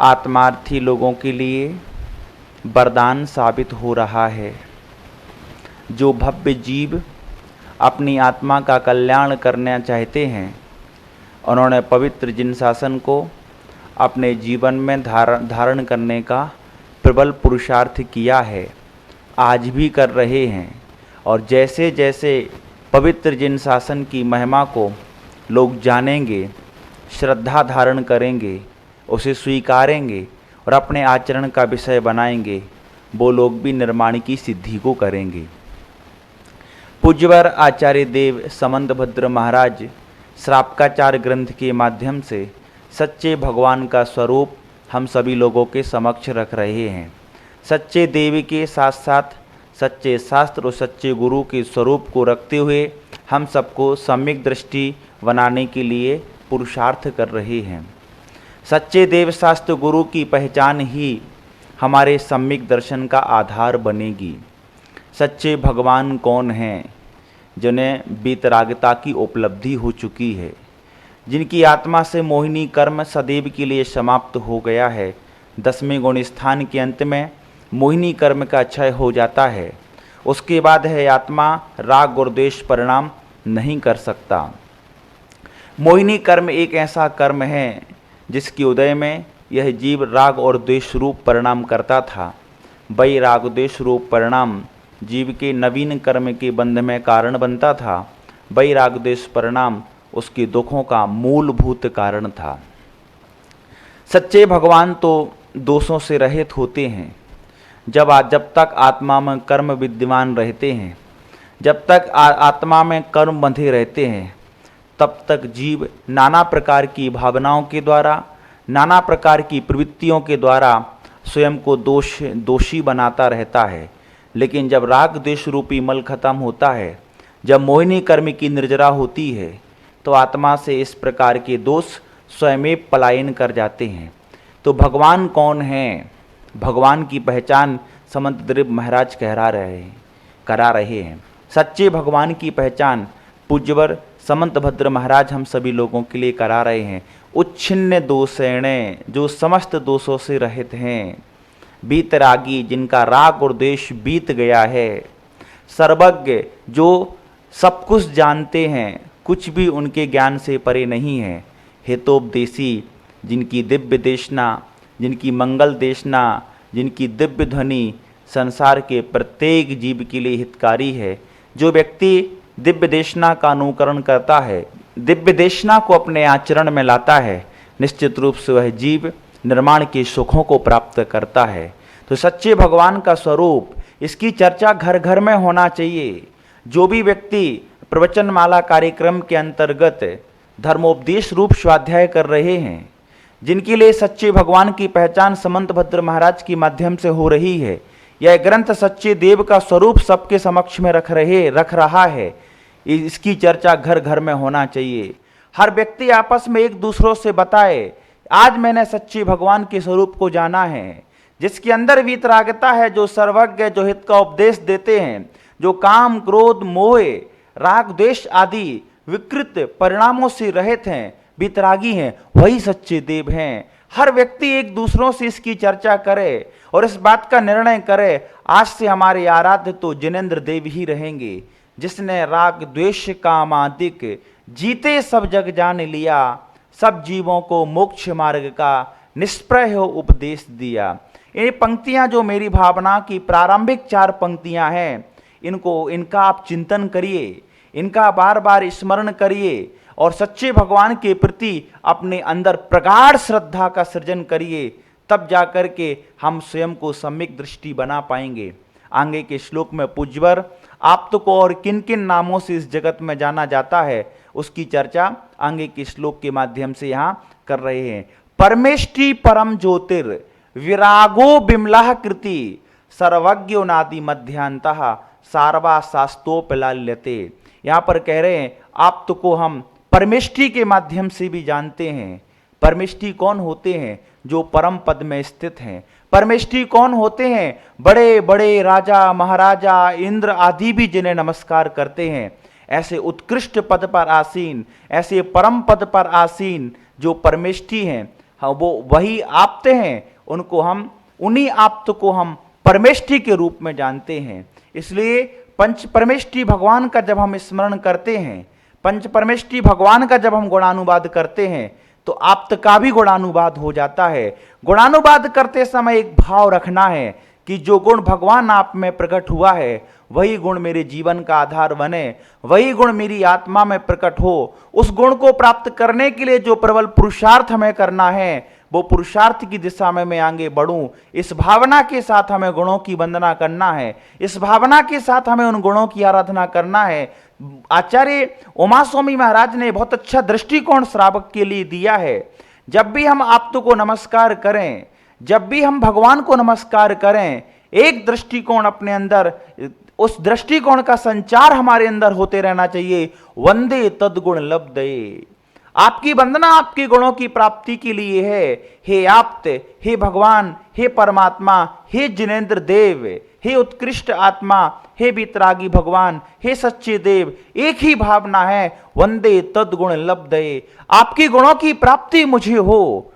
आत्मार्थी लोगों के लिए वरदान साबित हो रहा है। जो भव्य जीव अपनी आत्मा का कल्याण करना चाहते हैं, उन्होंने पवित्र जिन शासन को अपने जीवन में धारण करने का प्रबल पुरुषार्थ किया है, आज भी कर रहे हैं। और जैसे जैसे पवित्र जिन शासन की महिमा को लोग जानेंगे, श्रद्धा धारण करेंगे, उसे स्वीकारेंगे और अपने आचरण का विषय बनाएंगे, वो लोग भी निर्माण की सिद्धि को करेंगे। पूज्यवर आचार्य देव समंतभद्र महाराज श्रापकाचार ग्रंथ के माध्यम से सच्चे भगवान का स्वरूप हम सभी लोगों के समक्ष रख रहे हैं। सच्चे देव के साथ साथ सच्चे शास्त्र और सच्चे गुरु के स्वरूप को रखते हुए हम सबको सम्यक दृष्टि बनाने के लिए पुरुषार्थ कर रहे हैं। सच्चे देव शास्त्र गुरु की पहचान ही हमारे सम्यक दर्शन का आधार बनेगी। सच्चे भगवान कौन हैं? जिन्हें वीतरागता की उपलब्धि हो चुकी है, जिनकी आत्मा से मोहिनी कर्म सदैव के लिए समाप्त हो गया है। 10वें गुण स्थान के अंत में मोहिनी कर्म का क्षय हो जाता है। उसके बाद है आत्मा राग और द्वेष परिणाम नहीं कर सकता। मोहिनी कर्म एक ऐसा कर्म है जिसके उदय में यह जीव राग और द्वेष रूप परिणाम करता था। वही राग द्वेष रूप परिणाम जीव के नवीन कर्म के बंध में कारण बनता था। वही राग द्वेष परिणाम उसके दुखों का मूलभूत कारण था। सच्चे भगवान तो दोषों से रहित होते हैं। जब तक आत्मा में कर्म विद्यमान रहते हैं, जब तक आत्मा में कर्म बंधे रहते हैं, तब तक जीव नाना प्रकार की भावनाओं के द्वारा, नाना प्रकार की प्रवृत्तियों के द्वारा स्वयं को दोषी बनाता रहता है। लेकिन जब राग द्वेष रूपी मल खत्म होता है, जब मोहिनी कर्म की निर्जरा होती है, तो आत्मा से इस प्रकार के दोष स्वयं पलायन कर जाते हैं। तो भगवान कौन हैं? भगवान की पहचान समंतदेव महाराज करा रहे हैं। सच्चे भगवान की पहचान पूज्यवर समंतभद्र महाराज हम सभी लोगों के लिए करा रहे हैं। उच्छिन्न दोषेणे, जो समस्त दोषों से रहित हैं। वीतरागी, जिनका राग और द्वेष बीत गया है। सर्वज्ञ, जो सब कुछ जानते हैं, कुछ भी उनके ज्ञान से परे नहीं है। हितोपदेशी, जिनकी दिव्य देशना, जिनकी मंगल देशना, जिनकी दिव्य ध्वनि संसार के प्रत्येक जीव के लिए हितकारी है। जो व्यक्ति दिव्य देशना का अनुकरण करता है, दिव्य देशना को अपने आचरण में लाता है, निश्चित रूप से वह जीव निर्माण के सुखों को प्राप्त करता है। तो सच्चे भगवान का स्वरूप, इसकी चर्चा घर घर में होना चाहिए। जो भी व्यक्ति प्रवचनमाला कार्यक्रम के अंतर्गत धर्मोपदेश रूप स्वाध्याय कर रहे हैं, जिनके लिए सच्चे भगवान की पहचान समंतभद्र महाराज के माध्यम से हो रही है, यह ग्रंथ सच्चे देव का स्वरूप सबके समक्ष में रख रहा है, इसकी चर्चा घर घर में होना चाहिए। हर व्यक्ति आपस में एक दूसरों से बताए, आज मैंने सच्चे भगवान के स्वरूप को जाना है, जिसके अंदर वीतरागता है, जो सर्वज्ञ, जो हित का उपदेश देते हैं, जो काम क्रोध मोह राग द्वेष आदि विकृत परिणामों से रहित हैं, वीतरागी हैं, वही सच्चे देव हैं। हर व्यक्ति एक दूसरों से इसकी चर्चा करे और इस बात का निर्णय करे, आज से हमारे आराध्य तो जिनेंद्र देव ही रहेंगे, जिसने राग द्वेष काम आदिक जीते सब जग जान लिया, सब जीवों को मोक्ष मार्ग का निष्प्रय हो उपदेश दिया। ये पंक्तियां जो मेरी भावना की प्रारंभिक 4 पंक्तियां हैं, इनका आप चिंतन करिए, इनका बार बार स्मरण करिए और सच्चे भगवान के प्रति अपने अंदर प्रगाढ़ श्रद्धा का सृजन करिए। तब जाकर के हम स्वयं को सम्यक दृष्टि बना पाएंगे। आगे के श्लोक में पूज्यवर आप तो को और किन किन नामों से इस जगत में जाना जाता है, उसकी चर्चा आगे के श्लोक के माध्यम से यहाँ कर रहे हैं। परमेष्टि परम ज्योतिर विरागो बिमलाह कृति सर्वज्ञो नादि मध्यांतः सारवा शास्तोपलाल्यते। यहाँ पर कह रहे हैं आप तो को हम परमेष्टि के माध्यम से भी जानते हैं। परमेष्टि कौन होते हैं? जो परम पद में स्थित हैं। परमेष्टि कौन होते हैं? बड़े बड़े राजा महाराजा इंद्र आदि भी जिन्हें नमस्कार करते हैं। ऐसे उत्कृष्ट पद पर आसीन, ऐसे परम पद पर आसीन जो परमेष्टि हैं, हाँ, वो वही आप्त हैं, उनको हम, उन्हीं आप्त को हम परमेष्ठी के रूप में जानते हैं। इसलिए पंच परमेष्ठी भगवान का जब हम स्मरण करते हैं, पंच परमेष्ठी भगवान का जब हम गुणानुवाद करते हैं, तो आप्त का भी गुणानुवाद हो जाता है। गुणानुवाद करते समय एक भाव रखना है कि जो गुण भगवान आप में प्रकट हुआ है, वही गुण मेरे जीवन का आधार बने, वही गुण मेरी आत्मा में प्रकट हो। उस गुण को प्राप्त करने के लिए जो प्रबल पुरुषार्थ हमें करना है, वो पुरुषार्थ की दिशा में मैं आगे बढ़ूं। इस भावना के साथ हमें गुणों की वंदना करना है, इस भावना के साथ हमें उन गुणों की आराधना करना है। आचार्य उमा स्वामी महाराज ने बहुत अच्छा दृष्टिकोण श्रावक के लिए दिया है। जब भी हम आप्त को नमस्कार करें, जब भी हम भगवान को नमस्कार करें, एक दृष्टिकोण अपने अंदर, उस दृष्टिकोण का संचार हमारे अंदर होते रहना चाहिए। वंदे तद्गुण लब्धये, आपकी वंदना आपके गुणों की प्राप्ति के लिए है। हे आप्त, हे भगवान, हे परमात्मा, हे जिनेन्द्र देव, हे उत्कृष्ट आत्मा, हे वितरागी भगवान, हे सच्चे देव, एक ही भावना है, वंदे तद्गुण लब्धये, आपके गुणों की प्राप्ति मुझे हो।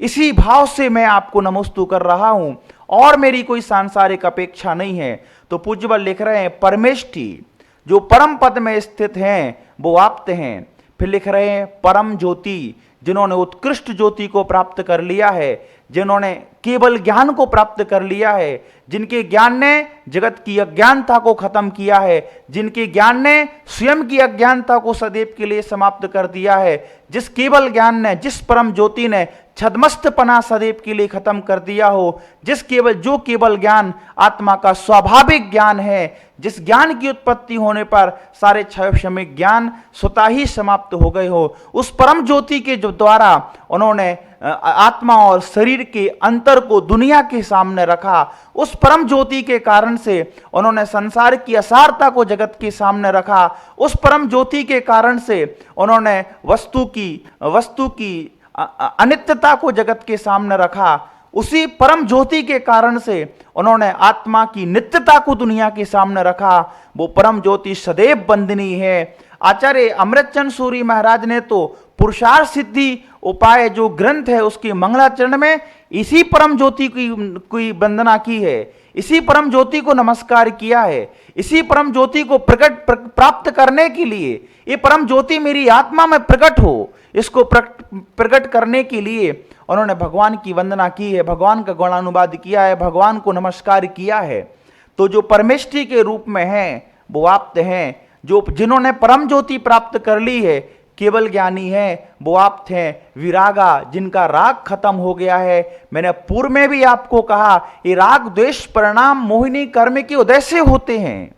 इसी भाव से मैं आपको नमस्तु कर रहा हूं और मेरी कोई सांसारिक अपेक्षा नहीं है। तो पूज्यवल लिख रहे हैं, परमेष्ठी जो परम पद में स्थित हैं वो आप्त हैं। फिर लिख रहे हैं परम ज्योति, जिन्होंने उत्कृष्ट ज्योति को प्राप्त कर लिया है, जिन्होंने केवल ज्ञान को प्राप्त कर लिया है, जिनके ज्ञान ने जगत की अज्ञानता को खत्म किया है, जिनके ज्ञान ने स्वयं की अज्ञानता को सदैव के लिए समाप्त कर दिया है, जिस केवल ज्ञान ने, जिस परम ज्योति ने छद्मस्तपना सदैव के लिए खत्म कर दिया हो, जो केवल ज्ञान आत्मा का स्वाभाविक ज्ञान है, जिस ज्ञान की उत्पत्ति होने पर सारे क्षयक्षमिक ज्ञान स्वतः ही समाप्त हो गए हो, उस परम ज्योति के जो द्वारा उन्होंने आत्मा और शरीर के अंतर को दुनिया के सामने रखा, उस परम ज्योति के कारण से उन्होंने संसार की असारता को जगत के सामने रखा, उस परम ज्योति के कारण से उन्होंने वस्तु की अनित्यता को जगत के सामने रखा, उसी परम ज्योति के कारण से उन्होंने आत्मा की नित्यता को दुनिया के सामने रखा। वो परम ज्योति सदैव वंदनीय है। आचार्य अमृतचंद सूरी महाराज ने तो पुरुषार्थ सिद्धि उपाय जो ग्रंथ है उसके मंगलाचरण में इसी परम ज्योति की वंदना की है, इसी परम ज्योति को नमस्कार किया है, इसी परम ज्योति को प्राप्त करने के लिए, ये परम ज्योति मेरी आत्मा में प्रकट हो, इसको प्रकट करने के लिए उन्होंने भगवान की वंदना की है, भगवान का गुणानुवाद किया है, भगवान को नमस्कार किया है। तो जो परमेष्ठी के रूप में हैं वो आप्त हैं, जो जिन्होंने परम ज्योति प्राप्त कर ली है, केवल ज्ञानी है वो आप्त हैं। विरागा, जिनका राग खत्म हो गया है। मैंने पूर्व में भी आपको कहा, ये राग द्वेष परिणाम मोहिनी कर्म के उदय से होते हैं,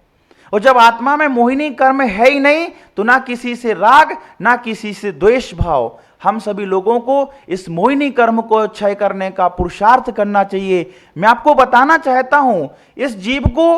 और जब आत्मा में मोहिनी कर्म है ही नहीं तो ना किसी से राग ना किसी से द्वेष भाव। हम सभी लोगों को इस मोहिनी कर्म को क्षय करने का पुरुषार्थ करना चाहिए। मैं आपको बताना चाहता हूं, इस जीव को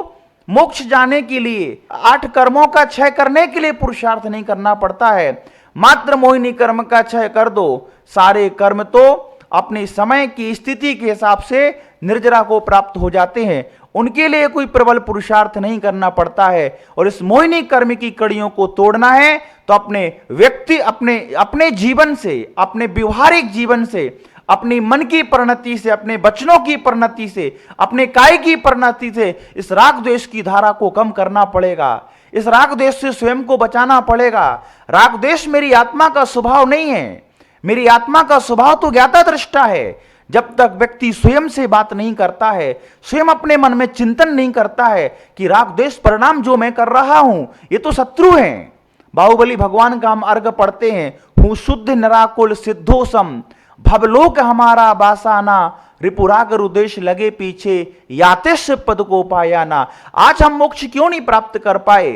मोक्ष जाने के लिए 8 कर्मों का क्षय करने के लिए पुरुषार्थ नहीं करना पड़ता है। मात्र मोहिनी कर्म का क्षय कर दो, सारे कर्म तो अपने समय की स्थिति के हिसाब से निर्जरा को प्राप्त हो जाते हैं, उनके लिए कोई प्रबल पुरुषार्थ नहीं करना पड़ता है। और इस मोहिनी कर्म की कड़ियों को तोड़ना है तो अपने जीवन से, अपने व्यवहारिक जीवन से, अपनी मन की परिणति से, अपने वचनों की परिणति से, अपने काय की परिणति से इस राग द्वेष की धारा को कम करना पड़ेगा। इस राग द्वेष से स्वयं को बचाना पड़ेगा। राग द्वेष मेरी आत्मा का स्वभाव नहीं है, मेरी आत्मा का स्वभाव तो ज्ञाता दृष्टा है। जब तक व्यक्ति स्वयं से बात नहीं करता है, स्वयं अपने मन में चिंतन नहीं करता है कि राग द्वेष परिणाम जो मैं कर रहा हूं ये तो शत्रु हैं। बाहुबली भगवान का हम अर्घ पढ़ते हैं, हूं शुद्ध निराकुल सिद्धोसम, भवलोक हमारा बासाना, रिपुराग रुदेश लगे पीछे, यातेश पद को पाया ना। आज हम मोक्ष क्यों नहीं प्राप्त कर पाए?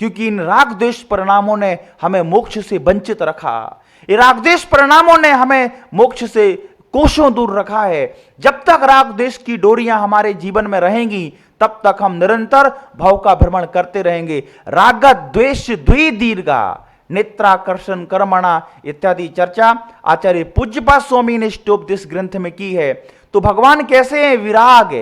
क्योंकि इन राग द्वेष परिणामों ने हमें मोक्ष से वंचित रखा। ये राग द्वेष परिणामों ने हमें मोक्ष से कोसों दूर रखा है। जब तक राग द्वेष की डोरियां हमारे जीवन में रहेंगी तब तक हम निरंतर भाव का भ्रमण करते रहेंगे। राग द्वेष द्वि दीर्घा नेत्राकर्षण कर्मणा इत्यादि चर्चा आचार्य पूज्यपाद स्वामी ने स्टोपदेश ग्रंथ में की है। तो भगवान कैसे हैं? विराग,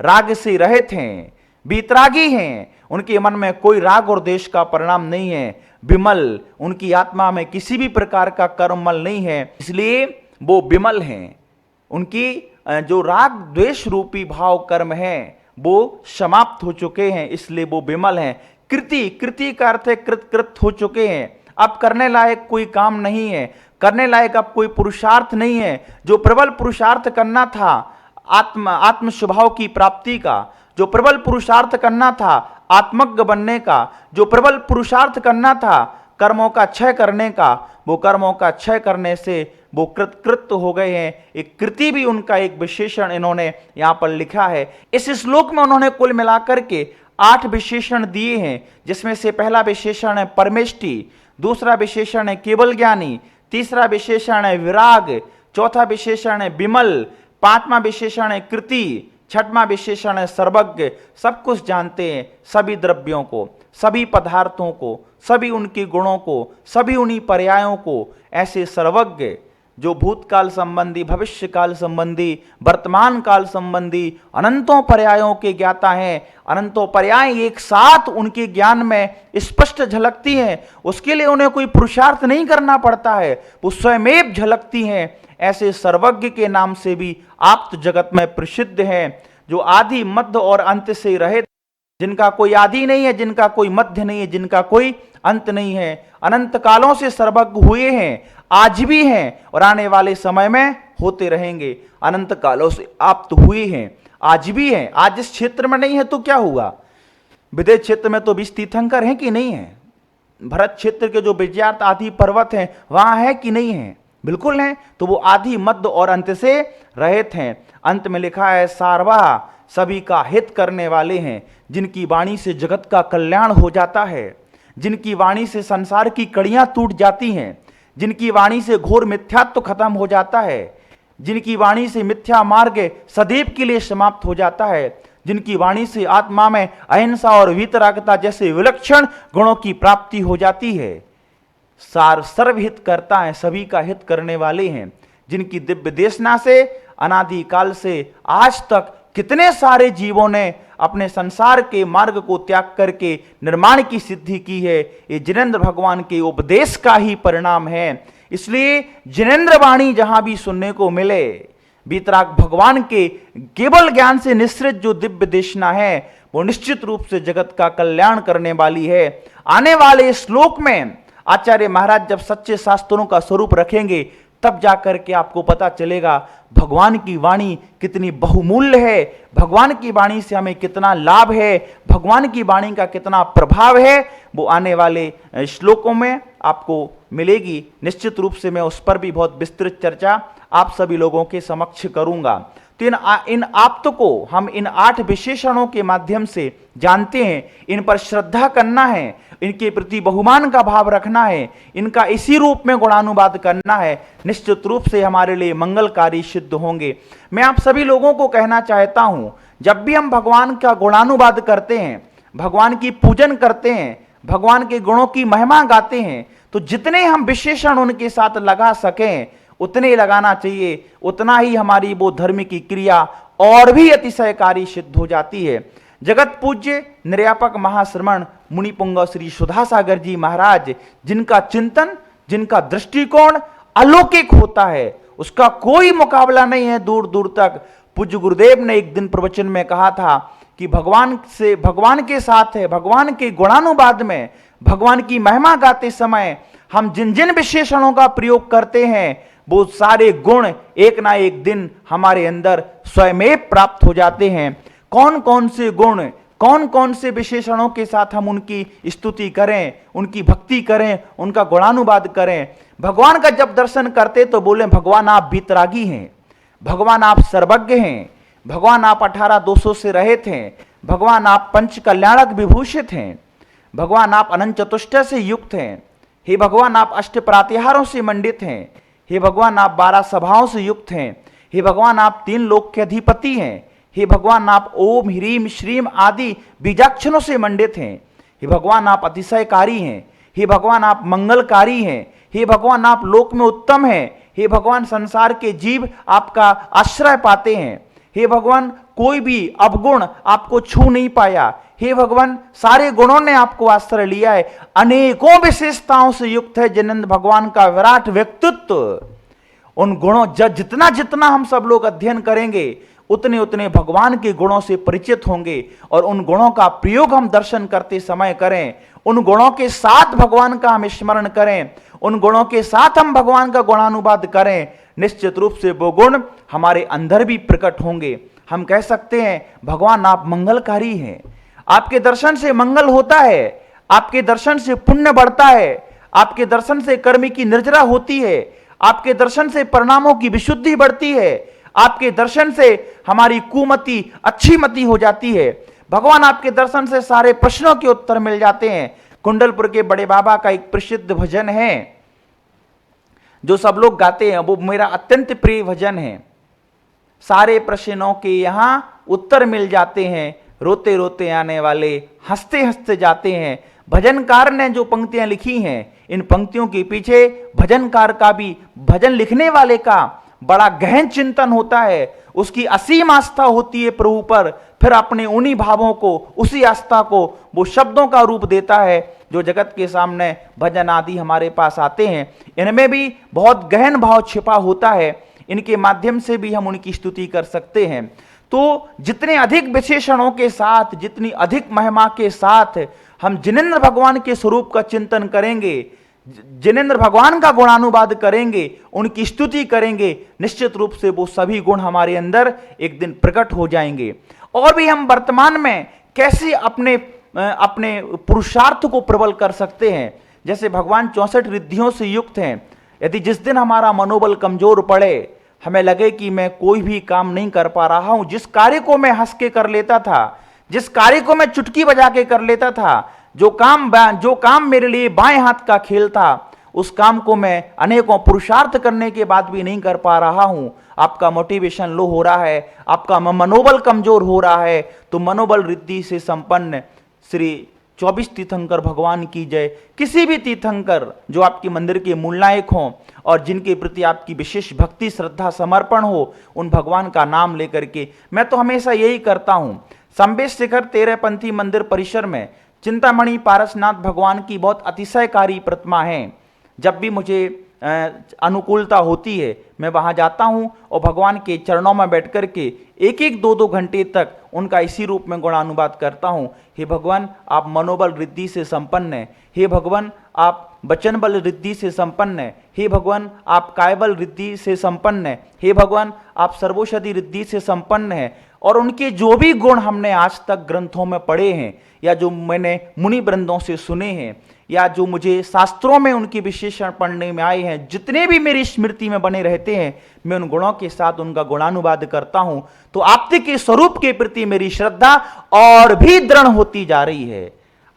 राग से रहित हैं, बीतरागी हैं, उनके मन में कोई राग और द्वेष का परिणाम नहीं है। विमल, उनकी आत्मा में किसी भी प्रकार का कर्ममल नहीं है। इसलिए वो विमल हैं, उनकी जो राग द्वेष रूपी भाव कर्म है वो समाप्त हो चुके हैं, इसलिए वो विमल हैं। कृति का अर्थ है कृत हो चुके हैं, अब करने लायक कोई काम नहीं है, करने लायक अब कोई पुरुषार्थ नहीं है। जो प्रबल पुरुषार्थ करना था आत्म स्वभाव की प्राप्ति का, जो प्रबल पुरुषार्थ करना था आत्मज्ञ बनने का, जो प्रबल पुरुषार्थ करना था कर्मों का क्षय करने का, वो कर्मों का क्षय करने से वो कृत हो गए हैं। एक कृति भी उनका एक विशेषण इन्होंने यहां पर लिखा है। इस श्लोक में उन्होंने कुल मिलाकर के 8 विशेषण दिए हैं, जिसमें से पहला विशेषण है परमेष्टि, दूसरा विशेषण है केवल ज्ञानी, तीसरा विशेषण है विराग, चौथा विशेषण है विमल, पांचवा विशेषण है कृति, छठवां विशेषण है सर्वज्ञ। सब कुछ जानते हैं, सभी द्रव्यों को, सभी पदार्थों को, सभी उनके गुणों को, सभी उन्हीं पर्यायों को। ऐसे सर्वज्ञ जो भूतकाल संबंधी, भविष्य काल संबंधी, वर्तमान काल संबंधी अनंतों पर्यायों के ज्ञाता हैं। अनंतों पर्याय एक साथ उनके ज्ञान में स्पष्ट झलकती हैं, उसके लिए उन्हें कोई पुरुषार्थ नहीं करना पड़ता है, वो स्वयमेव झलकती हैं। ऐसे सर्वज्ञ के नाम से भी आप्त जगत में प्रसिद्ध हैं, जो आदि मध्य और अंत से रहित, जिनका कोई आदि नहीं है, जिनका कोई मध्य नहीं है, जिनका कोई अंत नहीं है। अनंत कालों से सर्वज्ञ हुए हैं, आज भी हैं और आने वाले समय में होते रहेंगे। अनंत कालों से आप्त हुए हैं, आज भी हैं। आज इस क्षेत्र में नहीं है तो क्या हुआ? विदेश क्षेत्र में तो 20 तीर्थंकर हैं कि नहीं है? भरत क्षेत्र के जो विजयार्थ आदि पर्वत हैं वहां है कि नहीं है? बिल्कुल हैं। तो वो आदि मध्य और अंत से रहित हैं। अंत में लिखा है सार्वा, सभी का हित करने वाले हैं, जिनकी वाणी से जगत का कल्याण हो जाता है, जिनकी वाणी से संसार की कड़ियां टूट जाती हैं, जिनकी वाणी से घोर मिथ्यात्व खत्म हो जाता है, जिनकी वाणी से मिथ्या मार्ग सदैव के लिए समाप्त हो जाता है, जिनकी वाणी से आत्मा में अहिंसा और वीतरागता जैसे विलक्षण गुणों की प्राप्ति हो जाती है। सर्वहित करता है, सभी का हित करने वाले हैं, जिनकी दिव्य देशना से अनादि काल से आज तक कितने सारे जीवों ने अपने संसार के मार्ग को त्याग करके निर्माण की सिद्धि की है। ये जिनेंद्र भगवान के उपदेश का ही परिणाम है। इसलिए जिनेंद्र वाणी जहां भी सुनने को मिले, वीतराग भगवान के केवल ज्ञान से निश्रित जो दिव्य देशना है वो निश्चित रूप से जगत का कल्याण करने वाली है। आने वाले श्लोक में आचार्य महाराज जब सच्चे शास्त्रों का स्वरूप रखेंगे तब जाकर के आपको पता चलेगा भगवान की वाणी कितनी बहुमूल्य है, भगवान की वाणी से हमें कितना लाभ है, भगवान की वाणी का कितना प्रभाव है। वो आने वाले श्लोकों में आपको मिलेगी। निश्चित रूप से मैं उस पर भी बहुत विस्तृत चर्चा आप सभी लोगों के समक्ष करूंगा। तो इन आप्त को हम इन 8 विशेषणों के माध्यम से जानते हैं। इन पर श्रद्धा करना है, इनके प्रति बहुमान का भाव रखना है, इनका इसी रूप में गुणानुवाद करना है, निश्चित रूप से हमारे लिए मंगलकारी सिद्ध होंगे। मैं आप सभी लोगों को कहना चाहता हूं, जब भी हम भगवान का गुणानुवाद करते हैं, भगवान की पूजन करते हैं, भगवान के गुणों की महिमा गाते हैं, तो जितने हम विशेषण उनके साथ लगा सकें उतने लगाना चाहिए, उतना ही हमारी वो धर्म की क्रिया और भी अतिशयकारी सिद्ध हो जाती है। जगत पूज्य निर्यापक महाश्रमण मुनि पुंगव श्री सुधा सागर जी महाराज, जिनका चिंतन, जिनका दृष्टिकोण अलौकिक होता है, उसका कोई मुकाबला नहीं है दूर दूर तक। पूज्य गुरुदेव ने एक दिन प्रवचन में कहा था कि भगवान के साथ है, भगवान के गुणानुवाद में, भगवान की महिमा गाते समय हम जिन जिन विशेषणों का प्रयोग करते हैं वो सारे गुण एक ना एक दिन हमारे अंदर स्वयं प्राप्त हो जाते हैं। कौन कौन से गुण, कौन कौन से विशेषणों के साथ हम उनकी स्तुति करें, उनकी भक्ति करें, उनका गुणानुवाद करें। भगवान का जब दर्शन करते तो बोले भगवान आप वीतरागी हैं, भगवान आप सर्वज्ञ हैं, भगवान आप 18 दोषों से रहित हैं, भगवान आप पंच कल्याणक विभूषित हैं, भगवान आप अनंत चतुष्टय से युक्त हैं, हे भगवान आप अष्ट प्रातिहारों से मंडित हैं, हे भगवान आप 12 सभाओं से युक्त हैं, हे भगवान आप 3 लोक के अधिपति हैं, हे भगवान आप ओम ह्रीम श्रीम आदि बीजाक्षरों से मंडित हैं, हे भगवान आप अतिशयकारी हैं, हे भगवान आप मंगलकारी हैं, हे भगवान आप लोक में उत्तम हैं, हे भगवान संसार के जीव आपका आश्रय पाते हैं, हे भगवान कोई भी अवगुण आपको छू नहीं पाया, हे भगवान सारे गुणों ने आपको आश्रय लिया है, अनेकों विशेषताओं से युक्त है जिनेंद्र भगवान का विराट व्यक्तित्व। उन गुणों जितना जितना हम सब लोग अध्ययन करेंगे उतने उतने भगवान के गुणों से परिचित होंगे और उन गुणों का प्रयोग हम दर्शन करते समय करें, उन गुणों के साथ भगवान का हम स्मरण करें, उन गुणों के साथ हम भगवान का गुणानुवाद करें, निश्चित रूप से वो गुण हमारे अंदर भी प्रकट होंगे। हम कह सकते हैं भगवान आप मंगलकारी हैं, आपके दर्शन से मंगल होता है, आपके दर्शन से पुण्य बढ़ता है, आपके दर्शन से कर्म की निर्जरा होती है, आपके दर्शन से परिणामों की विशुद्धि बढ़ती है, आपके दर्शन से हमारी कुमति अच्छी मति हो जाती है। भगवान आपके दर्शन से सारे प्रश्नों के उत्तर मिल जाते हैं। कुंडलपुर के बड़े बाबा का एक प्रसिद्ध भजन है जो सब लोग गाते हैं, वो मेरा अत्यंत प्रिय भजन है। सारे प्रश्नों के यहां उत्तर मिल जाते हैं, रोते रोते आने वाले हंसते हंसते जाते हैं। भजनकार ने जो पंक्तियां लिखी हैं, इन पंक्तियों के पीछे भजनकार का भी, भजन लिखने वाले का बड़ा गहन चिंतन होता है, उसकी असीम आस्था होती है प्रभु पर, फिर अपने उन्हीं भावों को, उसी आस्था को वो शब्दों का रूप देता है जो जगत के सामने भजन आदि हमारे पास आते हैं। इनमें भी बहुत गहन भाव छिपा होता है, इनके माध्यम से भी हम उनकी स्तुति कर सकते हैं। तो जितने अधिक विशेषणों के साथ, जितनी अधिक महिमा के साथ हम जिनेंद्र भगवान के स्वरूप का चिंतन करेंगे, जिनेंद्र भगवान का गुणानुवाद करेंगे, उनकी स्तुति करेंगे, निश्चित रूप से वो सभी गुण हमारे अंदर एक दिन प्रकट हो जाएंगे। और भी हम वर्तमान में कैसे अपने पुरुषार्थ को प्रबल कर सकते हैं। जैसे भगवान 64 रिद्धियों से युक्त हैं। यदि जिस दिन हमारा मनोबल कमजोर पड़े, हमें लगे कि मैं कोई भी काम नहीं कर पा रहा हूं, जिस कार्य को मैं हंस के कर लेता था, जिस कार्य को मैं चुटकी बजा के कर लेता था, जो काम मेरे लिए बाएं हाथ का खेल था, उस काम को मैं अनेकों पुरुषार्थ करने के बाद भी नहीं कर पा रहा हूं, आपका मोटिवेशन लो हो रहा है, आपका मनोबल कमजोर हो रहा है, तो मनोबल रिद्धि से संपन्न श्री 24 तीर्थंकर भगवान की जय। किसी भी तीर्थंकर जो आपके मंदिर के मूल नायक हों और जिनके प्रति आपकी विशेष भक्ति, श्रद्धा, समर्पण हो, उन भगवान का नाम लेकर के मैं तो हमेशा यही करता हूं। संबेश शिखर 13पंथी मंदिर परिसर में चिंतामणि पारसनाथ भगवान की बहुत अतिशयकारी प्रतिमा है। जब भी मुझे अनुकूलता होती है मैं वहां जाता हूं और भगवान के चरणों में बैठ कर के एक एक दो दो घंटे तक उनका इसी रूप में गुणानुवाद करता हूं। हे भगवान आप मनोबल रिद्धि से संपन्न हैं, हे भगवान आप वचन बल रिद्धि से संपन्न है, हे भगवान आप कायबल रिद्धि से संपन्न है, हे भगवान आप सर्वौषधि रिद्धि से संपन्न है। और उनके जो भी गुण हमने आज तक ग्रंथों में पढ़े हैं या जो मैंने मुनि वृंदों से सुने हैं या जो मुझे शास्त्रों में उनके विशेषण पढ़ने में आए हैं, जितने भी मेरी स्मृति में बने रहते हैं, मैं उन गुणों के साथ उनका गुणानुवाद करता हूं। तो आपके के स्वरूप के प्रति मेरी श्रद्धा और भी दृढ़ होती जा रही है।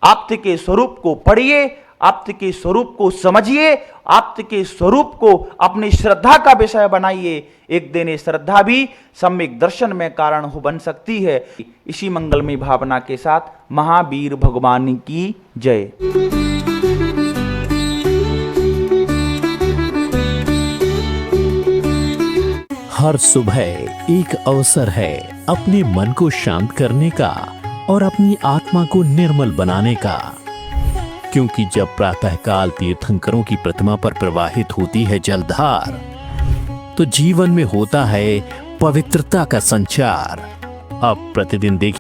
आपके के स्वरूप को पढ़िए, आपके के स्वरूप को समझिए, आपके के स्वरूप को अपनी श्रद्धा का विषय बनाइए। एक दिन ये श्रद्धा भी सम्यक दर्शन में कारण हो बन सकती है। इसी मंगलमय भावना के साथ महावीर भगवान की जय। हर सुबह एक अवसर है अपने मन को शांत करने का और अपनी आत्मा को निर्मल बनाने का, क्योंकि जब प्रातःकाल तीर्थंकरों की प्रतिमा पर प्रवाहित होती है जलधार, तो जीवन में होता है पवित्रता का संचार। अब प्रतिदिन देखिए